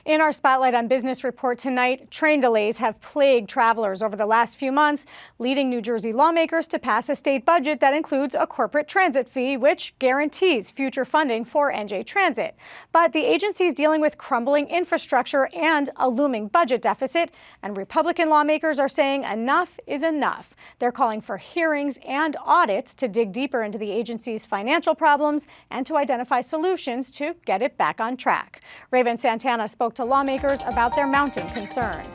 In our Spotlight on Business report tonight, train delays have plagued travelers over the last few months, leading New Jersey lawmakers to pass a state budget that includes a corporate transit fee, which guarantees future funding for NJ Transit. But the agency is dealing with crumbling infrastructure and a looming budget deficit, and Republican lawmakers are saying enough is enough. They're calling for hearings and audits to dig deeper into the agency's financial problems and to identify solutions to get it back on track. Raven Santana spoke to lawmakers about their mounting concerns.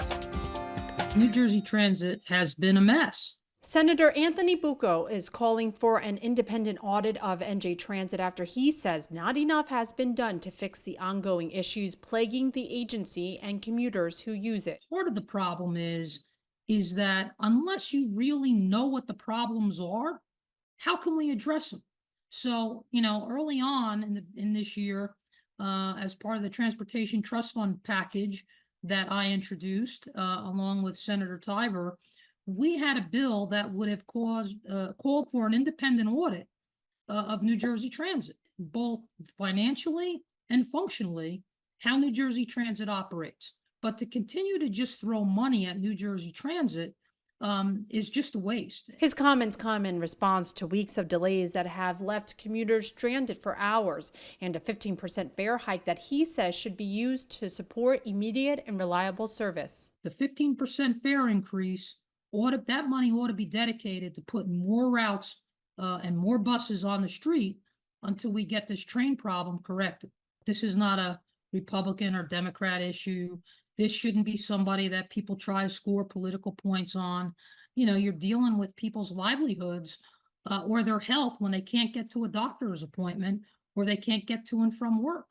New Jersey Transit has been a mess. Senator Anthony Bucco is calling for an independent audit of NJ Transit after he says not enough has been done to fix the ongoing issues plaguing the agency and commuters who use it. Part of the problem is that unless you really know what the problems are, how can we address them? So, early on in this year, as part of the Transportation Trust Fund package that I introduced, along with Senator Tiver, we had a bill that would have called for an independent audit of New Jersey Transit, both financially and functionally, how New Jersey Transit operates. But to continue to just throw money at New Jersey Transit is just a waste. His comments come in response to weeks of delays that have left commuters stranded for hours and a 15% fare hike that he says should be used to support immediate and reliable service. The 15% fare increase, that money ought to be dedicated to putting more routes and more buses on the street until we get this train problem corrected. This is not a Republican or Democrat issue. This shouldn't be somebody that people try to score political points on. You're dealing with people's livelihoods or their health when they can't get to a doctor's appointment or they can't get to and from work.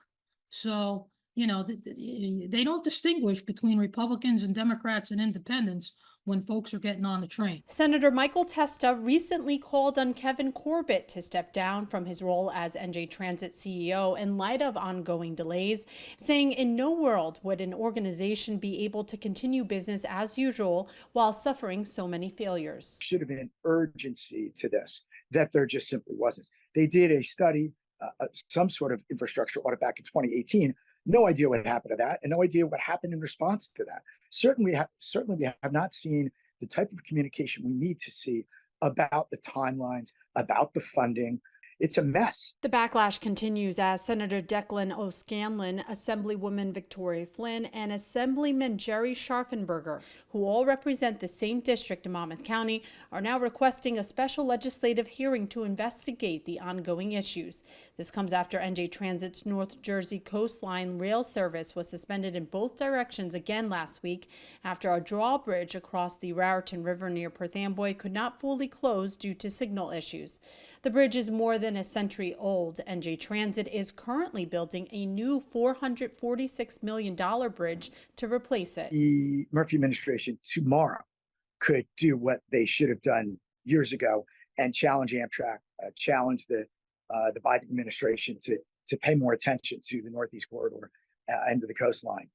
So, they don't distinguish between Republicans and Democrats and independents when folks are getting on the train. Senator Michael Testa recently called on Kevin Corbett to step down from his role as NJ Transit CEO in light of ongoing delays, saying in no world would an organization be able to continue business as usual while suffering so many failures. Should have been urgency to this, that there just simply wasn't. They did a study, some sort of infrastructure audit back in 2018. No idea what happened to that, and no idea what happened in response to that. Certainly, we have not seen the type of communication we need to see about the timelines, about the funding. It's a mess. The backlash continues as Senator Declan O'Scanlan, Assemblywoman Victoria Flynn, and Assemblyman Jerry Scharfenberger, who all represent the same district in Monmouth County, are now requesting a special legislative hearing to investigate the ongoing issues. This comes after NJ Transit's North Jersey Coastline rail service was suspended in both directions again last week after a drawbridge across the Raritan River near Perth Amboy could not fully close due to signal issues. The bridge is more than a century old. NJ Transit is currently building a new $446 million bridge to replace it. The Murphy administration tomorrow could do what they should have done years ago and challenge Amtrak, challenge the Biden administration to pay more attention to the Northeast Corridor and to the coastline.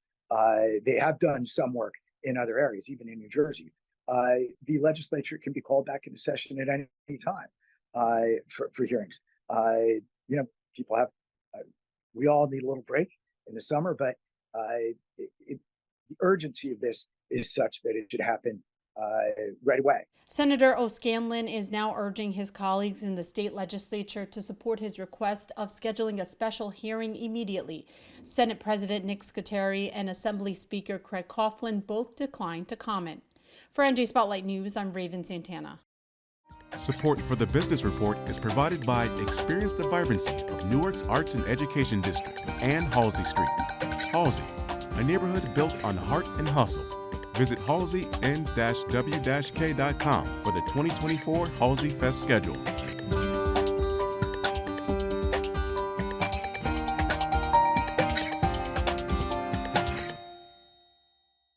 They have done some work in other areas, even in New Jersey. The legislature can be called back into session at any time. For hearings. People have, we all need a little break in the summer, but the urgency of this is such that it should happen right away. Senator O'Scanlan is now urging his colleagues in the state legislature to support his request of scheduling a special hearing immediately. Senate President Nick Scuteri and Assembly Speaker Craig Coughlin both declined to comment. For NJ Spotlight News, I'm Raven Santana. Support for the Business Report is provided by Experience the Vibrancy of Newark's Arts and Education District and Halsey Street. Halsey, a neighborhood built on heart and hustle. Visit halsey-w-k.com for the 2024 Halsey Fest schedule.